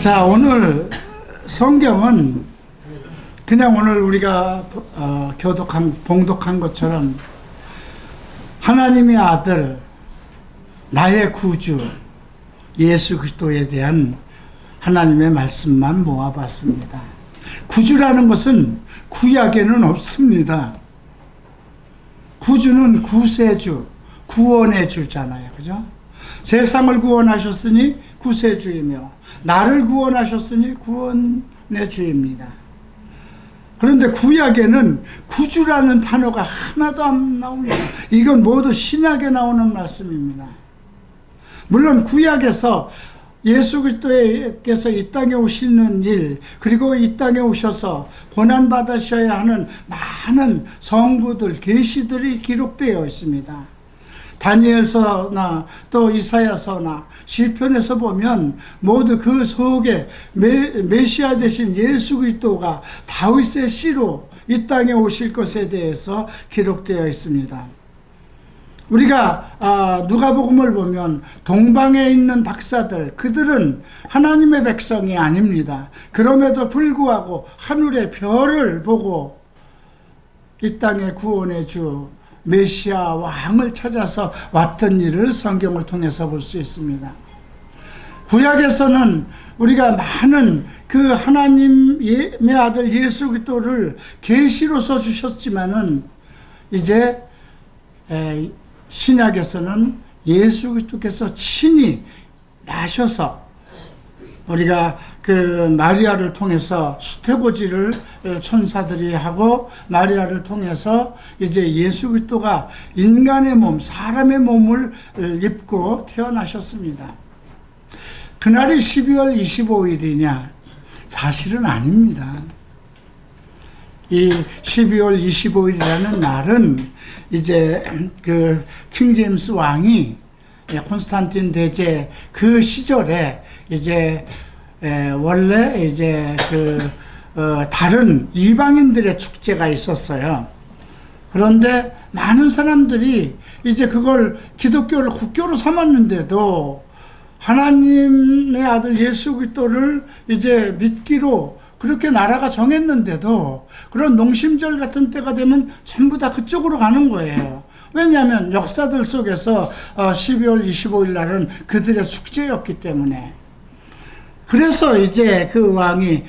자, 오늘 성경은 그냥 오늘 우리가 봉독한 것처럼 하나님의 아들, 나의 구주, 예수 그리스도에 대한 하나님의 말씀만 모아봤습니다. 구주라는 것은 구약에는 없습니다. 구주는 구세주, 구원의 주잖아요. 그죠? 세상을 구원하셨으니 구세주이며 나를 구원하셨으니 구원의 주입니다. 그런데 구약에는 구주라는 단어가 하나도 안 나옵니다. 이건 모두 신약에 나오는 말씀입니다. 물론 구약에서 예수 그리스도께서 이 땅에 오시는 일, 그리고 이 땅에 오셔서 고난받으셔야 하는 많은 성부들, 계시들이 기록되어 있습니다. 다니엘서나 또 이사야서나 시편에서 보면 모두 그 속에 메시아 되신 예수 그리스도가 다윗의 씨로 이 땅에 오실 것에 대해서 기록되어 있습니다. 우리가 누가복음을 보면 동방에 있는 박사들, 그들은 하나님의 백성이 아닙니다. 그럼에도 불구하고 하늘의 별을 보고 이 땅의 구원의 주 메시아 왕을 찾아서 왔던 일을 성경을 통해서 볼 수 있습니다. 구약에서는 우리가 많은 그 하나님의 아들 예수 그리스도를 계시로서 주셨지만은 이제 신약에서는 예수 그리스도께서 친히 나셔서 우리가 그 마리아를 통해서 수태보지를 천사들이 하고 마리아를 통해서 이제 예수 그리스도가 인간의 몸, 사람의 몸을 입고 태어나셨습니다. 그날이 12월 25일이냐? 사실은 아닙니다. 이 12월 25일이라는 날은 이제 그 킹 제임스 왕이 콘스탄틴 대제 그 시절에 이제 원래 이제 다른 이방인들의 축제가 있었어요. 그런데 많은 사람들이 이제 그걸 기독교를 국교로 삼았는데도 하나님의 아들 예수 그리스도를 이제 믿기로 그렇게 나라가 정했는데도 그런 농심절 같은 때가 되면 전부 다 그쪽으로 가는 거예요. 왜냐하면 역사들 속에서 12월 25일 날은 그들의 축제였기 때문에. 그래서 이제 그 왕이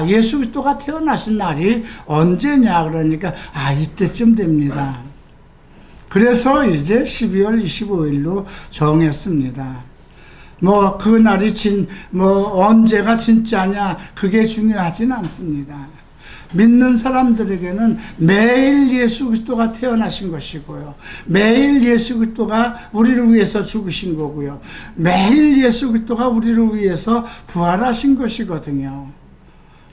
예수 그리스도가 태어나신 날이 언제냐 그러니까 이때쯤 됩니다. 그래서 이제 12월 25일로 정했습니다. 그 날이 언제가 진짜냐 그게 중요하진 않습니다. 믿는 사람들에게는 매일 예수 그리스도가 태어나신 것이고요. 매일 예수 그리스도가 우리를 위해서 죽으신 거고요. 매일 예수 그리스도가 우리를 위해서 부활하신 것이거든요.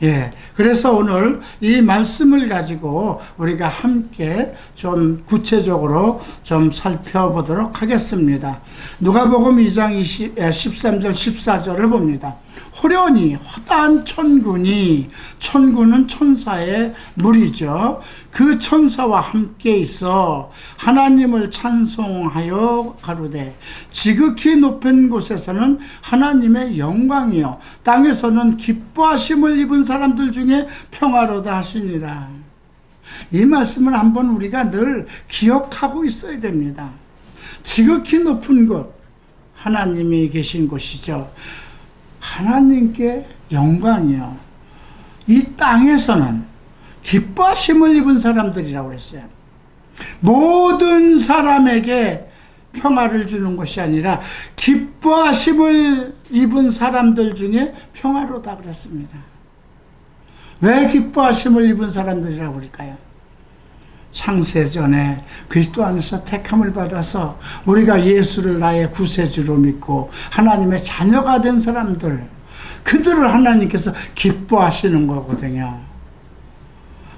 예. 그래서 오늘 이 말씀을 가지고 우리가 함께 좀 구체적으로 좀 살펴보도록 하겠습니다. 누가복음 2장 13절 14절을 봅니다. 호련히 허다한 천군은 천사의 무리죠. 그 천사와 함께 있어 하나님을 찬송하여 가로되 지극히 높은 곳에서는 하나님의 영광이요 땅에서는 기뻐하심을 입은 사람들 중에 평화로다 하시니라. 이 말씀을 한번 우리가 늘 기억하고 있어야 됩니다. 지극히 높은 곳, 하나님이 계신 곳이죠. 하나님께 영광이요. 이 땅에서는 기뻐하심을 입은 사람들이라고 했어요. 모든 사람에게 평화를 주는 것이 아니라 기뻐하심을 입은 사람들 중에 평화로다 그랬습니다. 왜 기뻐하심을 입은 사람들이라고 그럴까요? 창세전에 그리스도 안에서 택함을 받아서 우리가 예수를 나의 구세주로 믿고 하나님의 자녀가 된 사람들, 그들을 하나님께서 기뻐하시는 거거든요.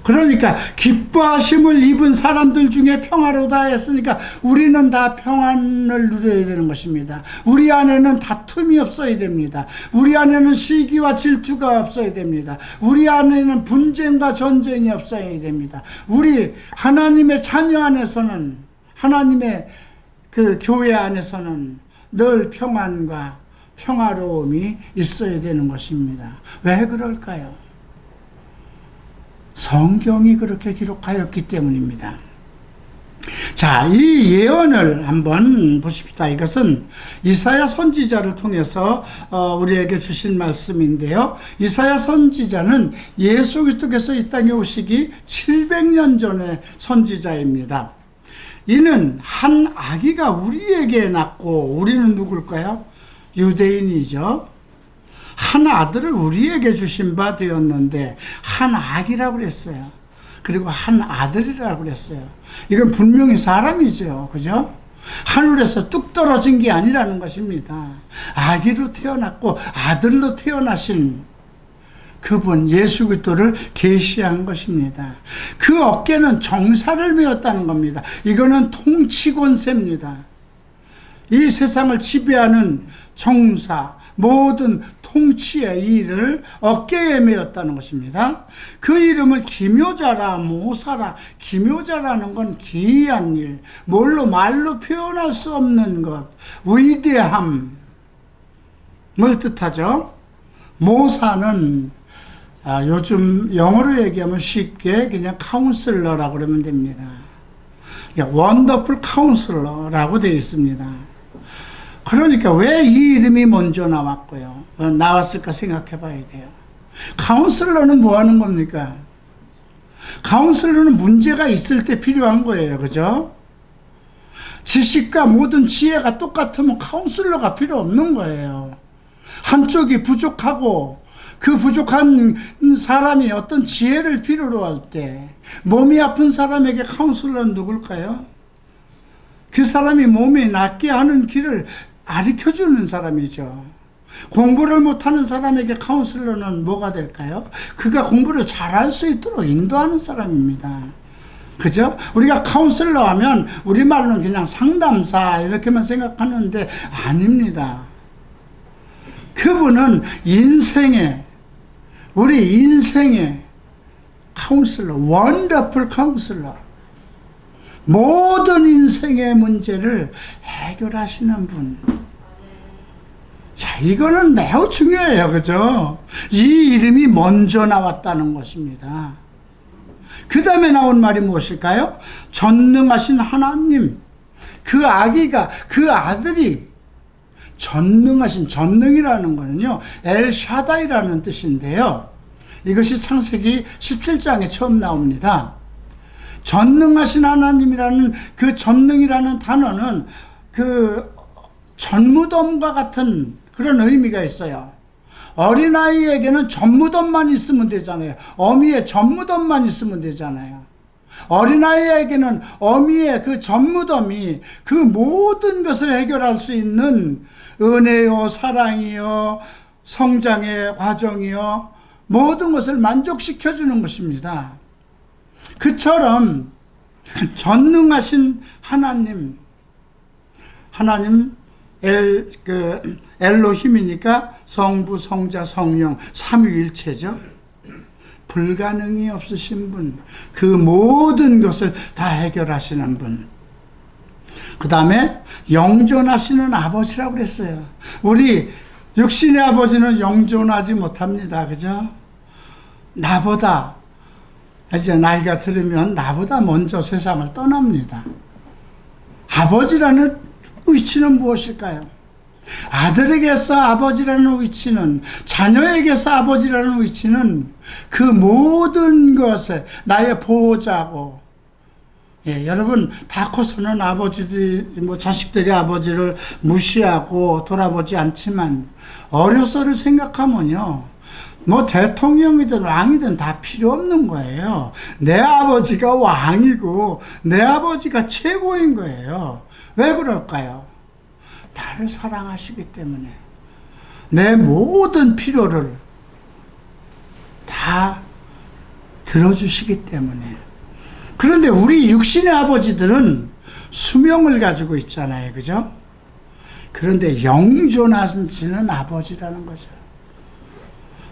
그러니까 기뻐하심을 입은 사람들 중에 평화로다 했으니까 우리는 다 평안을 누려야 되는 것입니다. 우리 안에는 다툼이 없어야 됩니다. 우리 안에는 시기와 질투가 없어야 됩니다. 우리 안에는 분쟁과 전쟁이 없어야 됩니다. 우리 하나님의 자녀 안에서는, 하나님의 그 교회 안에서는 늘 평안과 평화로움이 있어야 되는 것입니다. 왜 그럴까요? 성경이 그렇게 기록하였기 때문입니다. 자, 이 예언을 한번 보십시다. 이것은 이사야 선지자를 통해서 우리에게 주신 말씀인데요. 이사야 선지자는 예수 그리스도께서 이 땅에 오시기 700년 전의 선지자입니다. 이는 한 아기가 우리에게 낳고, 우리는 누굴까요? 유대인이죠. 한 아들을 우리에게 주신 바 되었는데, 한 아기라고 그랬어요. 그리고 한 아들이라고 그랬어요. 이건 분명히 사람이죠. 그죠? 하늘에서 뚝 떨어진 게 아니라는 것입니다. 아기로 태어났고 아들로 태어나신 그분 예수 그리스도를 계시한 것입니다. 그 어깨는 정사를 메었다는 겁니다. 이거는 통치 권세입니다. 이 세상을 지배하는 정사, 모든 통치의 일을 어깨에 메었다는 것입니다. 그 이름을 기묘자라 모사라. 기묘자라는 건 기이한 일, 말로 표현할 수 없는 것, 위대함을 뜻하죠. 모사는 요즘 영어로 얘기하면 쉽게 그냥 카운슬러라고 그러면 됩니다. 원더풀 카운슬러라고 되어 있습니다. 그러니까 왜 이 이름이 먼저 나왔고요? 나왔을까 생각해 봐야 돼요. 카운슬러는 뭐 하는 겁니까? 카운슬러는 문제가 있을 때 필요한 거예요. 그죠? 지식과 모든 지혜가 똑같으면 카운슬러가 필요 없는 거예요. 한쪽이 부족하고 그 부족한 사람이 어떤 지혜를 필요로 할 때, 몸이 아픈 사람에게 카운슬러는 누굴까요? 그 사람이 몸이 낫게 하는 길을 가르쳐주는 사람이죠. 공부를 못하는 사람에게 카운슬러는 뭐가 될까요? 그가 공부를 잘할 수 있도록 인도하는 사람입니다. 그죠? 우리가 카운슬러 하면 우리말로는 그냥 상담사 이렇게만 생각하는데 아닙니다. 그분은 우리 인생의 카운슬러, 원더풀 카운슬러. 모든 인생의 문제를 해결하시는 분. 자, 이거는 매우 중요해요. 그죠? 이 이름이 먼저 나왔다는 것입니다. 그 다음에 나온 말이 무엇일까요? 전능하신 하나님. 그 아들이 전능이라는 거는요, 엘샤다이라는 뜻인데요. 이것이 창세기 17장에 처음 나옵니다. 전능하신 하나님이라는 그 전능이라는 단어는 그 전무덤과 같은 그런 의미가 있어요. 어린아이에게는 전무덤만 있으면 되잖아요. 어미의 전무덤만 있으면 되잖아요. 어린아이에게는 어미의 그 전무덤이 그 모든 것을 해결할 수 있는 은혜요, 사랑이요, 성장의 과정이요, 모든 것을 만족시켜주는 것입니다. 그처럼 전능하신 하나님 엘로힘이니까 성부, 성자, 성령 삼위일체죠. 불가능이 없으신 분, 그 모든 것을 다 해결하시는 분. 그 다음에 영존하시는 아버지라고 그랬어요. 우리 육신의 아버지는 영존하지 못합니다. 그죠? 나보다 이제 나이가 들으면 나보다 먼저 세상을 떠납니다. 아버지라는 위치는 무엇일까요? 아들에게서 아버지라는 위치는, 자녀에게서 아버지라는 위치는 그 모든 것에 나의 보호자고, 여러분 다 커서는 자식들이 아버지를 무시하고 돌아보지 않지만, 어려서를 생각하면요, 대통령이든 왕이든 다 필요 없는 거예요. 내 아버지가 왕이고 내 아버지가 최고인 거예요. 왜 그럴까요? 나를 사랑하시기 때문에 내 모든 필요를 다 들어주시기 때문에. 그런데 우리 육신의 아버지들은 수명을 가지고 있잖아요. 그죠? 그런데 영존하시는 아버지라는 거죠.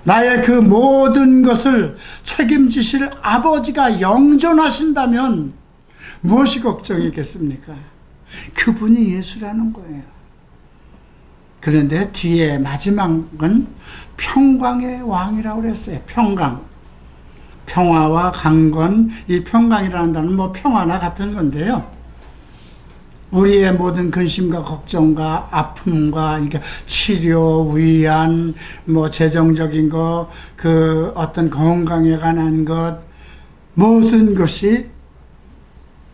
나의 그 모든 것을 책임지실 아버지가 영존하신다면 무엇이 걱정이겠습니까? 그분이 예수라는 거예요. 그런데 뒤에 마지막은 평강의 왕이라고 그랬어요. 평강. 평화와 강건, 이 평강이라는 단어는 뭐 평화나 같은 건데요. 우리의 모든 근심과 걱정과 아픔과 그러니까 치료, 위안, 뭐 재정적인 거, 그 어떤 건강에 관한 것, 모든 것이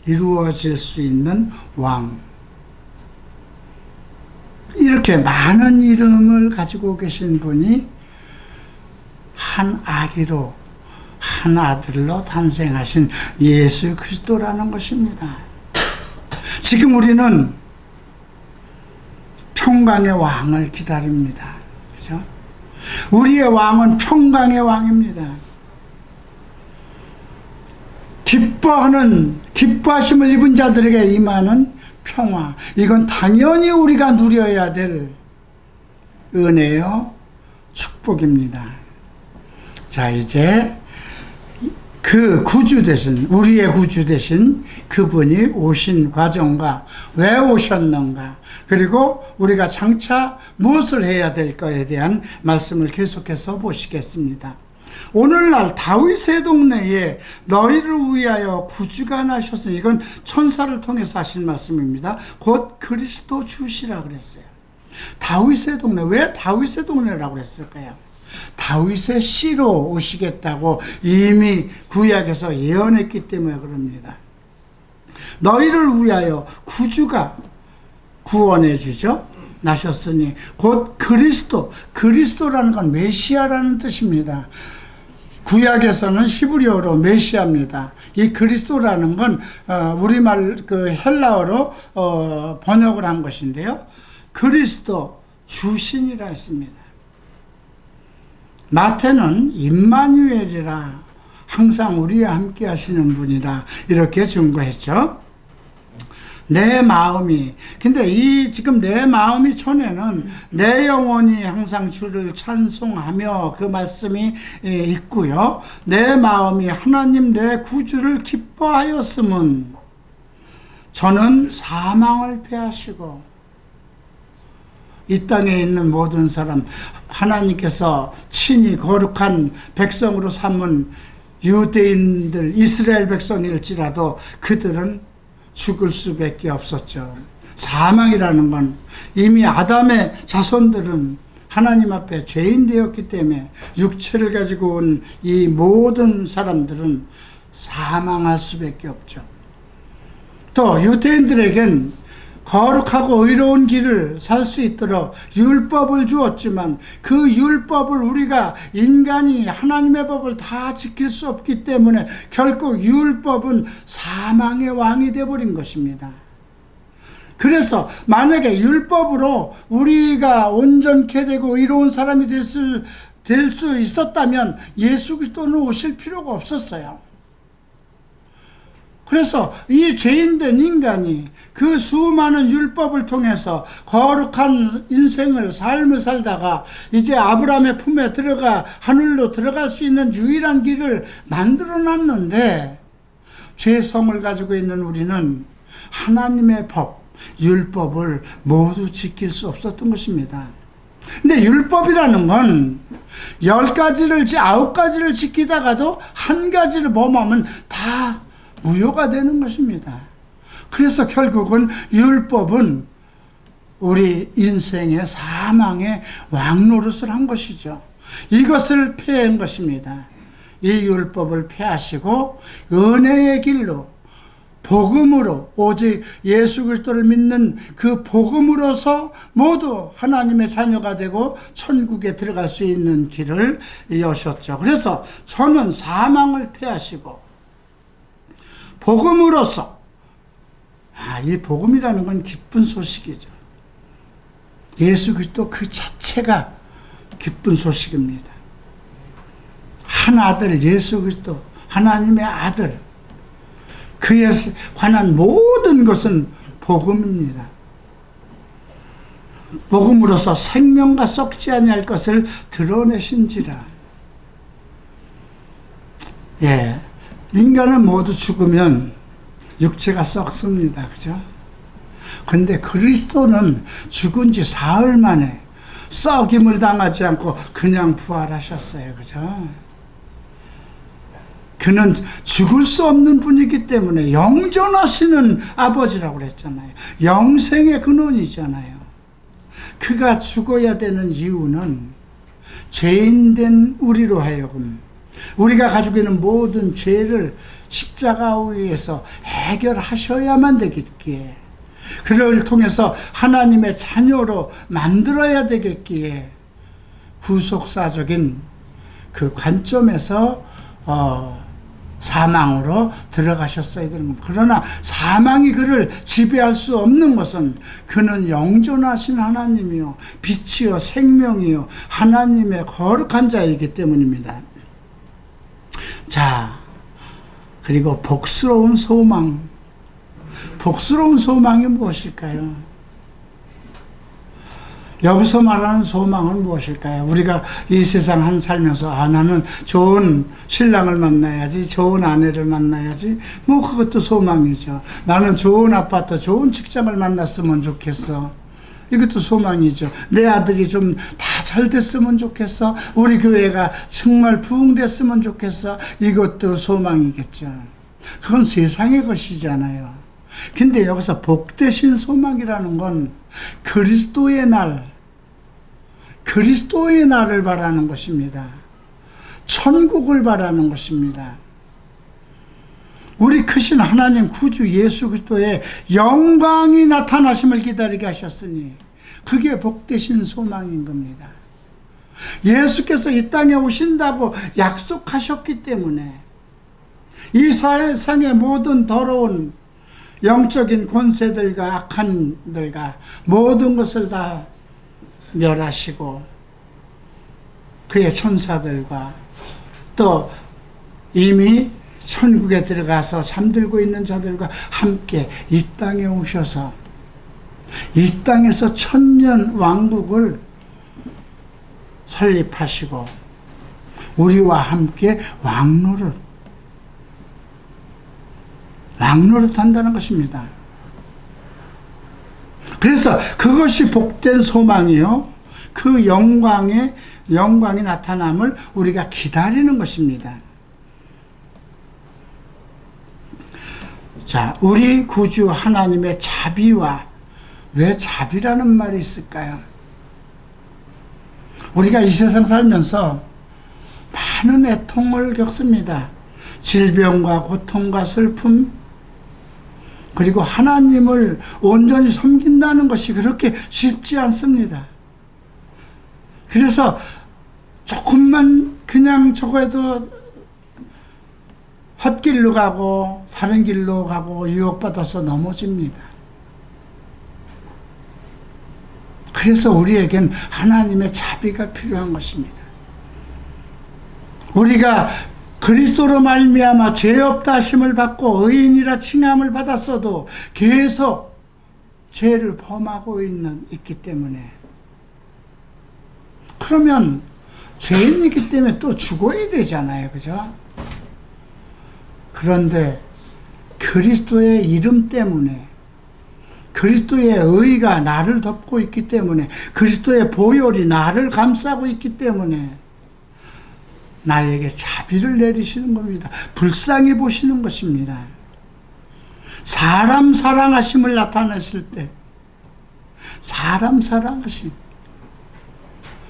이루어질 수 있는 왕. 이렇게 많은 이름을 가지고 계신 분이 한 아기로, 한 아들로 탄생하신 예수 그리스도라는 것입니다. 지금 우리는 평강의 왕을 기다립니다. 그죠? 우리의 왕은 평강의 왕입니다. 기뻐하심을 입은 자들에게 임하는 평화. 이건 당연히 우리가 누려야 될 은혜요, 축복입니다. 자, 이제 그 구주 되신, 우리의 구주 되신 그분이 오신 과정과 왜 오셨는가, 그리고 우리가 장차 무엇을 해야 될 거에 대한 말씀을 계속해서 보시겠습니다. 오늘날 다윗의 동네에 너희를 위하여 구주가 나셨으니, 이건 천사를 통해서 하신 말씀입니다. 곧 그리스도 주시라 그랬어요. 다윗의 동네, 왜 다윗의 동네라고 그랬을까요? 다윗의 씨로 오시겠다고 이미 구약에서 예언했기 때문에 그럽니다. 너희를 위하여 구주가 구원해 주죠. 나셨으니 곧 그리스도, 그리스도라는 건 메시아라는 뜻입니다. 구약에서는 히브리어로 메시아입니다. 이 그리스도라는 건 우리말 그 헬라어로 번역을 한 것인데요. 그리스도 주신이라 했습니다. 마태는 임마누엘이라, 항상 우리와 함께 하시는 분이라 이렇게 증거했죠. 내 마음이, 근데 이 지금 내 마음이 전에는 내 영혼이 항상 주를 찬송하며 그 말씀이 있고요. 내 마음이 하나님 내 구주를 기뻐하였음은 저는 사망을 패하시고, 이 땅에 있는 모든 사람, 하나님께서 친히 거룩한 백성으로 삼은 유대인들, 이스라엘 백성일지라도 그들은 죽을 수밖에 없었죠. 사망이라는 건 이미 아담의 자손들은 하나님 앞에 죄인 되었기 때문에 육체를 가지고 온 이 모든 사람들은 사망할 수밖에 없죠. 또 유대인들에겐 거룩하고 의로운 길을 살 수 있도록 율법을 주었지만 그 율법을 우리가 인간이 하나님의 법을 다 지킬 수 없기 때문에 결국 율법은 사망의 왕이 되어버린 것입니다. 그래서 만약에 율법으로 우리가 온전케 되고 의로운 사람이 될 수 있었다면 예수 그리스도는 오실 필요가 없었어요. 그래서 이 죄인된 인간이 그 수많은 율법을 통해서 거룩한 인생을, 삶을 살다가 이제 아브라함의 품에 들어가 하늘로 들어갈 수 있는 유일한 길을 만들어 놨는데, 죄성을 가지고 있는 우리는 하나님의 법, 율법을 모두 지킬 수 없었던 것입니다. 근데 율법이라는 건 10가지를, 9가지를 지키다가도 한 가지를 범하면 다 무효가 되는 것입니다. 그래서 결국은 율법은 우리 인생의 사망의 왕노릇을 한 것이죠. 이것을 폐한 것입니다. 이 율법을 폐하시고 은혜의 길로, 복음으로, 오직 예수 그리스도를 믿는 그 복음으로서 모두 하나님의 자녀가 되고 천국에 들어갈 수 있는 길을 여셨죠. 그래서 저는 사망을 폐하시고 복음으로써, 이 복음이라는 건 기쁜 소식이죠. 예수 그리스도 그 자체가 기쁜 소식입니다. 한 아들 예수 그리스도, 하나님의 아들, 그에 관한 모든 것은 복음입니다. 복음으로서 생명과 썩지 아니할 것을 드러내신지라. 예, 인간은 모두 죽으면 육체가 썩습니다. 그죠? 근데 그리스도는 죽은 지 사흘 만에 썩임을 당하지 않고 그냥 부활하셨어요. 그죠? 그는 죽을 수 없는 분이기 때문에 영존하시는 아버지라고 그랬잖아요. 영생의 근원이잖아요. 그가 죽어야 되는 이유는 죄인된 우리로 하여금 우리가 가지고 있는 모든 죄를 십자가 위에서 해결하셔야만 되겠기에, 그를 통해서 하나님의 자녀로 만들어야 되겠기에 구속사적인 그 관점에서 사망으로 들어가셨어야 되는 겁니다. 그러나 사망이 그를 지배할 수 없는 것은 그는 영존하신 하나님이요 빛이요 생명이요 하나님의 거룩한 자이기 때문입니다. 자, 그리고 복스러운 소망. 복스러운 소망이 무엇일까요? 여기서 말하는 소망은 무엇일까요? 우리가 이 세상 한 살면서 나는 좋은 신랑을 만나야지, 좋은 아내를 만나야지, 뭐 그것도 소망이죠. 나는 좋은 아파트, 좋은 직장을 만났으면 좋겠어. 이것도 소망이죠. 내 아들이 좀 다 잘 됐으면 좋겠어. 우리 교회가 정말 부흥됐으면 좋겠어. 이것도 소망이겠죠. 그건 세상의 것이잖아요. 근데 여기서 복되신 소망이라는 건 그리스도의 날, 그리스도의 날을 바라는 것입니다. 천국을 바라는 것입니다. 우리 크신 하나님 구주 예수 그리스도의 영광이 나타나심을 기다리게 하셨으니 그게 복되신 소망인 겁니다. 예수께서 이 땅에 오신다고 약속하셨기 때문에 이 세상의 모든 더러운 영적인 권세들과 악한들과 모든 것을 다 멸하시고 그의 천사들과 또 이미 천국에 들어가서 잠들고 있는 자들과 함께 이 땅에 오셔서 이 땅에서 천년 왕국을 설립하시고 우리와 함께 왕노릇 한다는 것입니다. 그래서 그것이 복된 소망이요, 그 영광이 나타남을 우리가 기다리는 것입니다. 자, 우리 구주 하나님의 자비와, 왜 자비라는 말이 있을까요? 우리가 이 세상 살면서 많은 애통을 겪습니다. 질병과 고통과 슬픔, 그리고 하나님을 온전히 섬긴다는 것이 그렇게 쉽지 않습니다. 그래서 조금만 그냥 저거에도 헛길로 가고 다른 길로 가고 유혹받아서 넘어집니다. 그래서 우리에겐 하나님의 자비가 필요한 것입니다. 우리가 그리스도로 말미암아 죄 없다 하심을 받고 의인이라 칭함을 받았어도 계속 죄를 범하고 있기 때문에, 그러면 죄인이기 때문에 또 죽어야 되잖아요. 그죠? 그런데 그리스도의 이름 때문에, 그리스도의 의가 나를 덮고 있기 때문에, 그리스도의 보혈이 나를 감싸고 있기 때문에 나에게 자비를 내리시는 겁니다. 불쌍히 보시는 것입니다. 사람 사랑하심을 나타내실 때, 사람 사랑하심,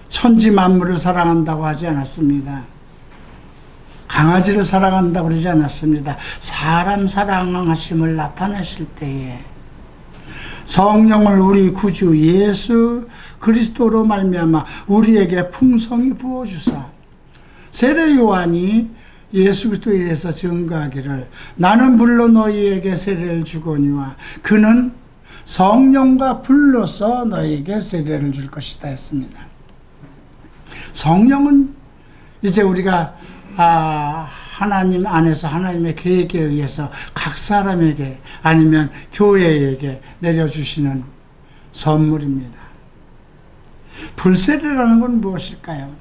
천지 만물을 사랑한다고 하지 않았습니다. 강아지를 사랑한다고 그러지 않았습니다. 사람 사랑하심을 나타내실 때에 성령을 우리 구주 예수 그리스도로 말미암아 우리에게 풍성히 부어주사, 세례 요한이 예수 그리스도에 대해서 증거하기를 나는 불로 너희에게 세례를 주거니와 그는 성령과 불로서 너희에게 세례를 줄 것이다 했습니다. 성령은 이제 우리가 하나님 안에서 하나님의 계획에 의해서 각 사람에게 아니면 교회에게 내려주시는 선물입니다. 불세례라는 건 무엇일까요?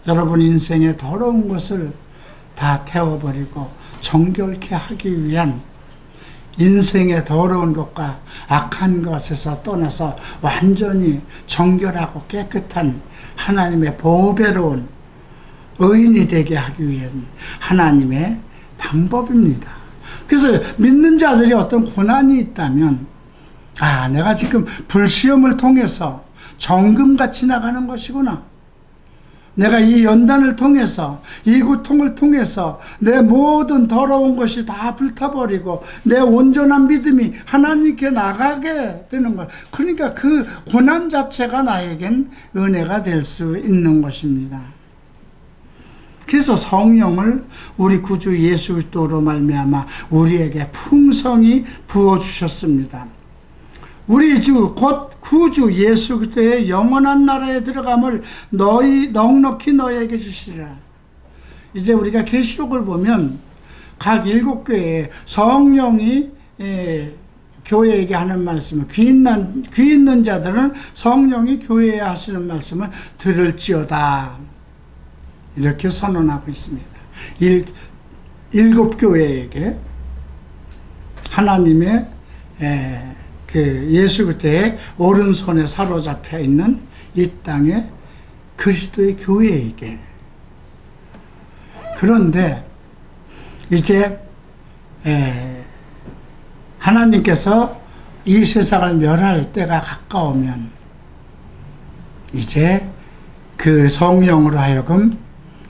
여러분 인생의 더러운 것을 다 태워버리고 정결케 하기 위한 인생의 더러운 것과 악한 것에서 떠나서 완전히 정결하고 깨끗한 하나님의 보배로운 의인이 되게 하기 위한 하나님의 방법입니다. 그래서 믿는 자들이 어떤 고난이 있다면, 내가 지금 불시험을 통해서 정금같이 나가는 것이구나. 내가 이 연단을 통해서, 이 고통을 통해서 내 모든 더러운 것이 다 불타버리고 내 온전한 믿음이 하나님께 나가게 되는 것. 그러니까 그 고난 자체가 나에겐 은혜가 될 수 있는 것입니다. 그래서 성령을 우리 구주 예수 그리스도로 말미암아 우리에게 풍성히 부어주셨습니다. 우리 주 곧 구주 예수 그리스도의 영원한 나라에 들어감을 넉넉히 너희에게 주시리라. 이제 우리가 계시록을 보면 각 7교회에 성령이 교회에게 하는 말씀을, 귀 있는 자들은 성령이 교회에 하시는 말씀을 들을지어다, 이렇게 선언하고 있습니다. 7교회에게 하나님의 예수 그리스도의 오른손에 사로잡혀 있는 이 땅의 그리스도의 교회에게. 그런데 이제 하나님께서 이 세상을 멸할 때가 가까우면 이제 그 성령으로 하여금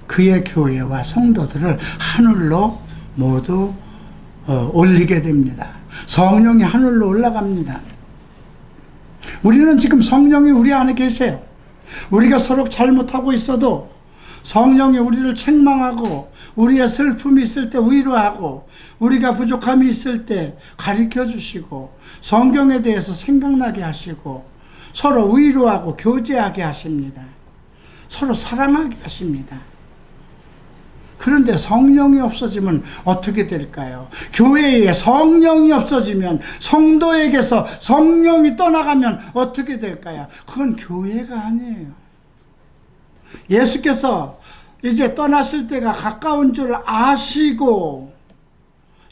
그의 교회와 성도들을 하늘로 모두 올리게 됩니다. 성령이 하늘로 올라갑니다. 우리는 지금 성령이 우리 안에 계세요. 우리가 서로 잘못하고 있어도 성령이 우리를 책망하고, 우리의 슬픔이 있을 때 위로하고, 우리가 부족함이 있을 때 가르쳐 주시고, 성경에 대해서 생각나게 하시고, 서로 위로하고 교제하게 하십니다. 서로 사랑하게 하십니다. 그런데 성령이 없어지면 어떻게 될까요? 교회에 성령이 없어지면, 성도에게서 성령이 떠나가면 어떻게 될까요? 그건 교회가 아니에요. 예수께서 이제 떠나실 때가 가까운 줄 아시고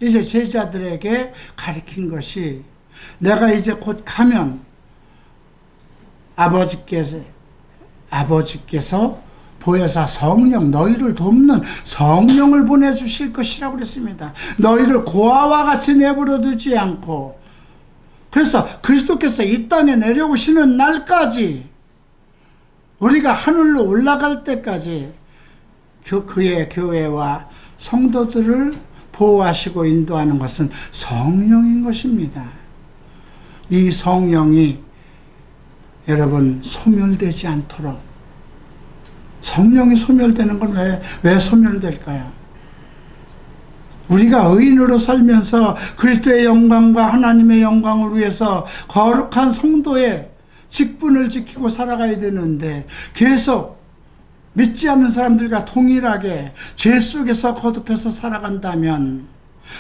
이제 제자들에게 가르친 것이, 내가 이제 곧 가면 아버지께서 보혜사 성령, 너희를 돕는 성령을 보내주실 것이라고 그랬습니다. 너희를 고아와 같이 내버려 두지 않고. 그래서 그리스도께서 이 땅에 내려오시는 날까지, 우리가 하늘로 올라갈 때까지 그의 교회와 성도들을 보호하시고 인도하는 것은 성령인 것입니다. 이 성령이 여러분 소멸되지 않도록, 성령이 소멸되는 건 왜 소멸될까요? 우리가 의인으로 살면서 그리스도의 영광과 하나님의 영광을 위해서 거룩한 성도의 직분을 지키고 살아가야 되는데, 계속 믿지 않는 사람들과 동일하게 죄 속에서 거듭해서 살아간다면,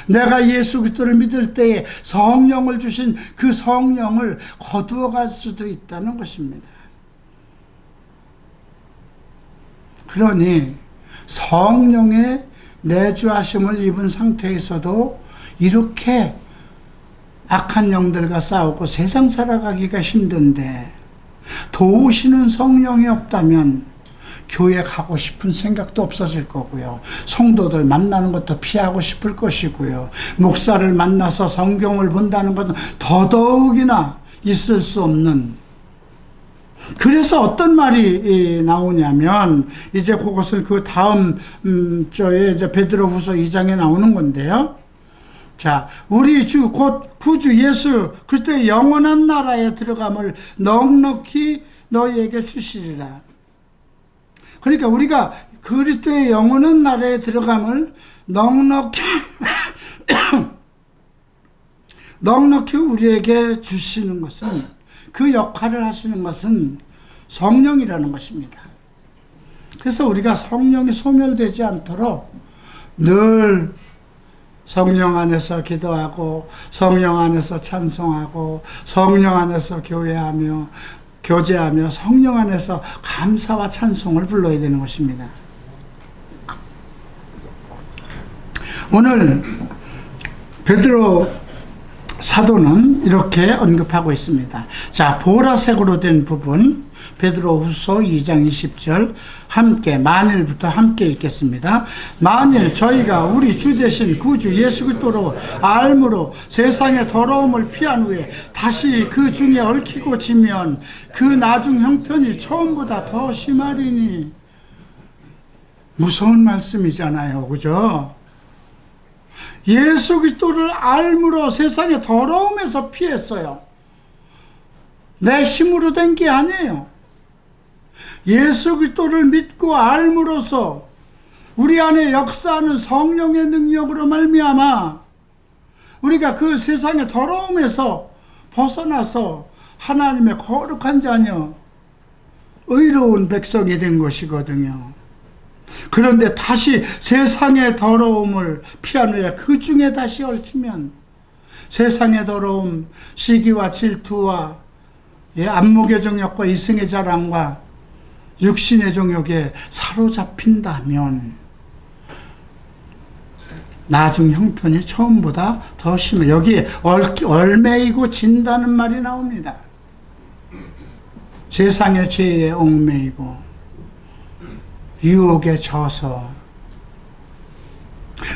내가 예수 그리스도를 믿을 때에 성령을 주신 그 성령을 거두어갈 수도 있다는 것입니다. 그러니 성령의 내주하심을 입은 상태에서도 이렇게 악한 영들과 싸우고 세상 살아가기가 힘든데, 도우시는 성령이 없다면 교회 가고 싶은 생각도 없어질 거고요. 성도들 만나는 것도 피하고 싶을 것이고요. 목사를 만나서 성경을 본다는 것은 더더욱이나 있을 수 없는. 그래서 어떤 말이 나오냐면, 이제 그것을 그 다음 저에 이제 베드로후서 2장에 나오는 건데요. 자, 우리 주 곧 구주 예수 그리스도의 영원한 나라에 들어감을 넉넉히 너희에게 주시리라. 그러니까 우리가 그리스도의 영원한 나라에 들어감을 넉넉히 넉넉히 우리에게 주시는 것은, 그 역할을 하시는 것은 성령이라는 것입니다. 그래서 우리가 성령이 소멸되지 않도록 늘 성령 안에서 기도하고, 성령 안에서 찬송하고, 성령 안에서 교제하며 성령 안에서 감사와 찬송을 불러야 되는 것입니다. 오늘 베드로 사도는 이렇게 언급하고 있습니다. 자, 보라색으로 된 부분 베드로후서 2장 20절 함께 만일부터 함께 읽겠습니다. 만일 저희가 우리 주 되신 구주 예수 그리스도로 알므로 세상의 더러움을 피한 후에 다시 그 중에 얽히고 지면 그 나중 형편이 처음보다 더 심하리니. 무서운 말씀이잖아요, 그죠? 예수 그리스도를 알므로 세상의 더러움에서 피했어요. 내 힘으로 된 게 아니에요. 예수 그리스도를 믿고 알므로써 우리 안에 역사하는 성령의 능력으로 말미암아 우리가 그 세상의 더러움에서 벗어나서 하나님의 거룩한 자녀, 의로운 백성이 된 것이거든요. 그런데 다시 세상의 더러움을 피한 후에 그 중에 다시 얽히면 세상의 더러움, 시기와 질투와 안목의 정욕과 이승의 자랑과 육신의 정욕에 사로잡힌다면 나중 형편이 처음보다 더 심해. 여기에 얽매이고 진다는 말이 나옵니다. 세상의 죄에 얽매이고 유혹에 져서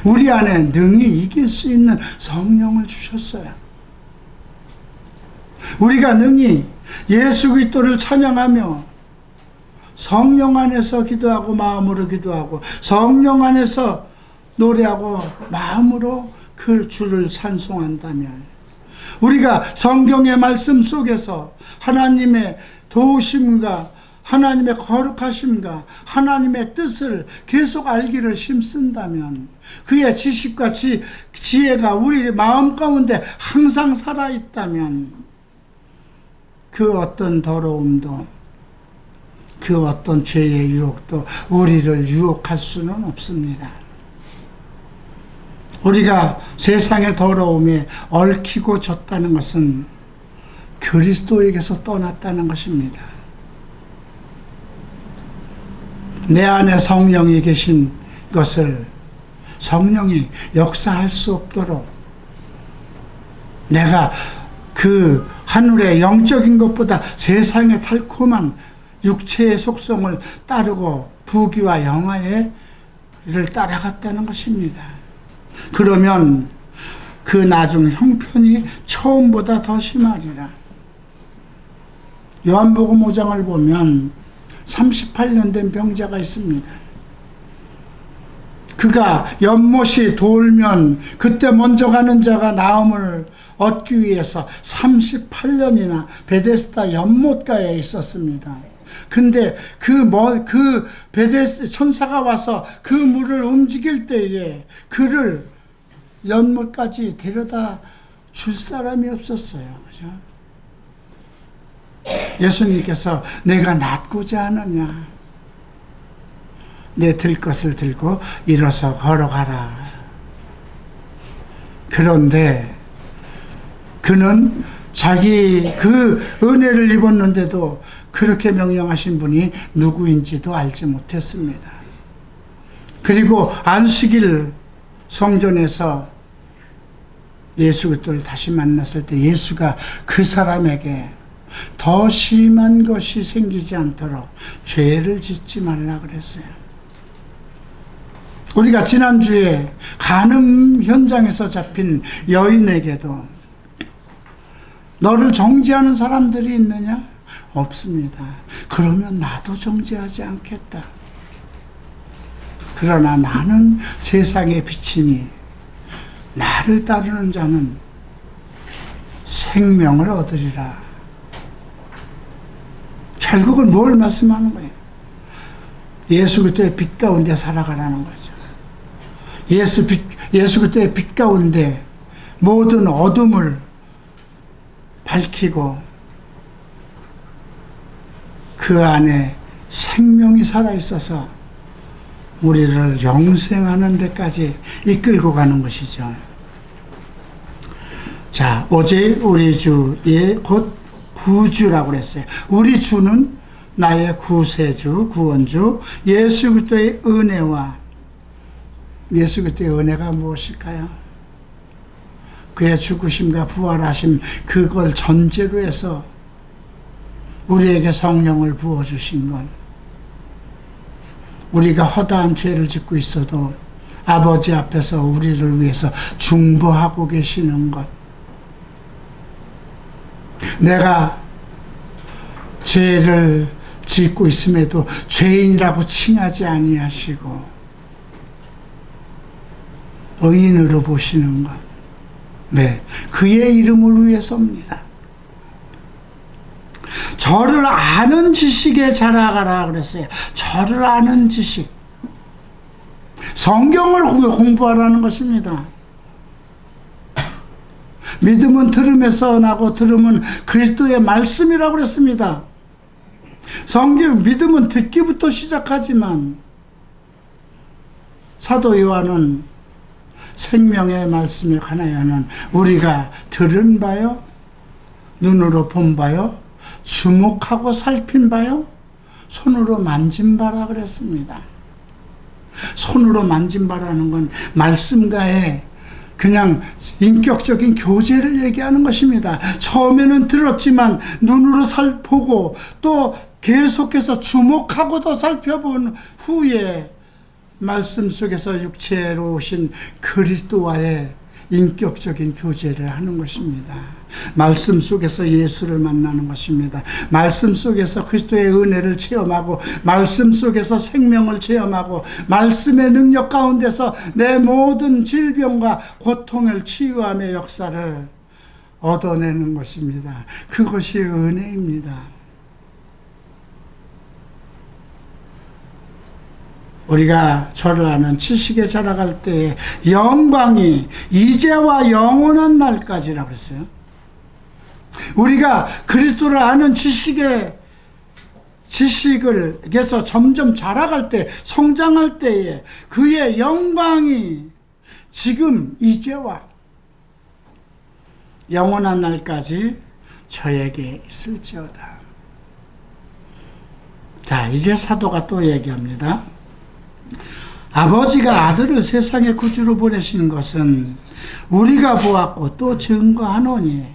우리 안에 능히 이길 수 있는 성령을 주셨어요. 우리가 능히 예수 그리스도를 찬양하며 성령 안에서 기도하고 마음으로 기도하고 성령 안에서 노래하고 마음으로 그 주를 찬송한다면 우리가 성경의 말씀 속에서 하나님의 도우심과 하나님의 거룩하심과 하나님의 뜻을 계속 알기를 힘쓴다면 그의 지식과 지혜가 우리 마음 가운데 항상 살아있다면 그 어떤 더러움도 그 어떤 죄의 유혹도 우리를 유혹할 수는 없습니다. 우리가 세상의 더러움에 얽히고 졌다는 것은 그리스도에게서 떠났다는 것입니다. 내 안에 성령이 계신 것을 성령이 역사할 수 없도록 내가 그 하늘의 영적인 것보다 세상의 달콤한 육체의 속성을 따르고 부귀와 영화를 따라갔다는 것입니다. 그러면 그 나중 형편이 처음보다 더 심하리라. 요한복음 5장을 보면 38년 된 병자가 있습니다. 그가 연못이 돌면 그때 먼저 가는 자가 나음을 얻기 위해서 38년이나 베데스다 연못가에 있었습니다. 근데 그 베데스 천사가 와서 그 물을 움직일 때에 그를 연못까지 데려다 줄 사람이 없었어요. 그죠? 예수님께서 내가 낫고자 하느냐, 내 들 것을 들고 일어서 걸어가라. 그런데 그는 자기 그 은혜를 입었는데도 그렇게 명령하신 분이 누구인지도 알지 못했습니다. 그리고 안식일 성전에서 예수 그리스도를 다시 만났을 때 예수가 그 사람에게 더 심한 것이 생기지 않도록 죄를 짓지 말라 그랬어요. 우리가 지난주에 간음 현장에서 잡힌 여인에게도 너를 정죄하는 사람들이 있느냐? 없습니다. 그러면 나도 정죄하지 않겠다. 그러나 나는 세상의 빛이니 나를 따르는 자는 생명을 얻으리라. 결국은 뭘 말씀하는 거예요? 예수 그리스도의 빛 가운데 살아가라는 거죠. 예수 그리스도의 빛 가운데 모든 어둠을 밝히고 그 안에 생명이 살아있어서 우리를 영생하는 데까지 이끌고 가는 것이죠. 자, 오직 우리 주의 곧 구주라고 그랬어요. 우리 주는 나의 구세주, 구원주, 예수 그리스도의 은혜와 예수 그리스도의 은혜가 무엇일까요? 그의 죽으심과 부활하심, 그걸 전제로 해서 우리에게 성령을 부어주신 건, 우리가 허다한 죄를 짓고 있어도 아버지 앞에서 우리를 위해서 중보하고 계시는 것, 내가 죄를 짓고 있음에도 죄인이라고 칭하지 아니하시고 의인으로 보시는 것, 네, 그의 이름을 위해서입니다. 저를 아는 지식에 자라가라 그랬어요. 저를 아는 지식, 성경을 공부하라는 것입니다. 믿음은 들음에서 나고 들음은 그리스도의 말씀이라고 그랬습니다. 성경, 믿음은 듣기부터 시작하지만 사도 요한은 생명의 말씀에 관하여는 우리가 들은 바요, 눈으로 본 바요, 주목하고 살핀 바요, 손으로 만진 바라 그랬습니다. 손으로 만진 바라는 건 말씀과의 그냥 인격적인 교제를 얘기하는 것입니다. 처음에는 들었지만 눈으로 살보고 또 계속해서 주목하고 더 살펴본 후에 말씀 속에서 육체로 오신 그리스도와의 인격적인 교제를 하는 것입니다. 말씀 속에서 예수를 만나는 것입니다. 말씀 속에서 그리스도의 은혜를 체험하고, 말씀 속에서 생명을 체험하고, 말씀의 능력 가운데서 내 모든 질병과 고통을 치유함의 역사를 얻어내는 것입니다. 그것이 은혜입니다. 우리가 저를 아는 지식에 자라갈 때에 영광이 이제와 영원한 날까지라고 했어요. 우리가 그리스도를 아는 지식에서 점점 자라갈 때, 성장할 때에 그의 영광이 지금 이제와 영원한 날까지 저에게 있을지어다. 자, 이제 사도가 또 얘기합니다. 아버지가 아들을 세상의 구주로 보내신 것은 우리가 보았고 또 증거하노니.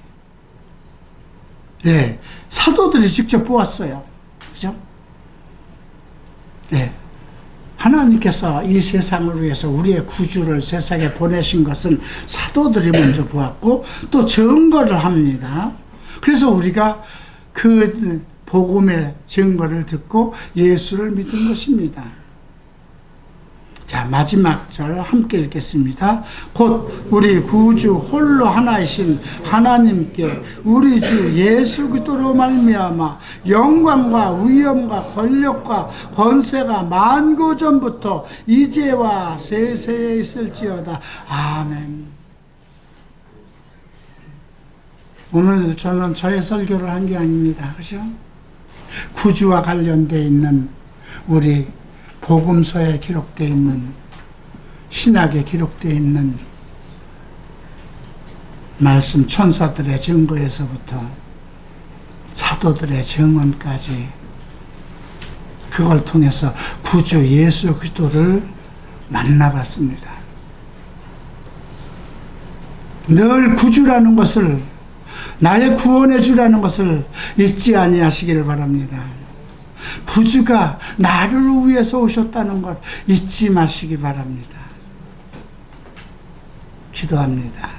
예, 사도들이 직접 보았어요. 그죠? 예, 하나님께서 이 세상을 위해서 우리의 구주를 세상에 보내신 것은 사도들이 먼저 보았고 또 증거를 합니다. 그래서 우리가 그 복음의 증거를 듣고 예수를 믿은 것입니다. 자, 마지막 절 함께 읽겠습니다. 곧 우리 구주 홀로 하나이신 하나님께 우리 주 예수 그리스도로 말미암아 영광과 위엄과 권력과 권세가 만고 전부터 이제와 세세에 있을지어다. 아멘. 오늘 저는 저의 설교를 한 게 아닙니다. 그죠? 구주와 관련되어 있는 우리 복음서에 기록되어 있는, 신약에 기록되어 있는 말씀, 천사들의 증거에서부터 사도들의 증언까지, 그걸 통해서 구주 예수 그리스도를 만나봤습니다. 늘 구주라는 것을, 나의 구원해 주라는 것을 잊지 아니하시기를 바랍니다. 구주가 나를 위해서 오셨다는 것 잊지 마시기 바랍니다. 기도합니다.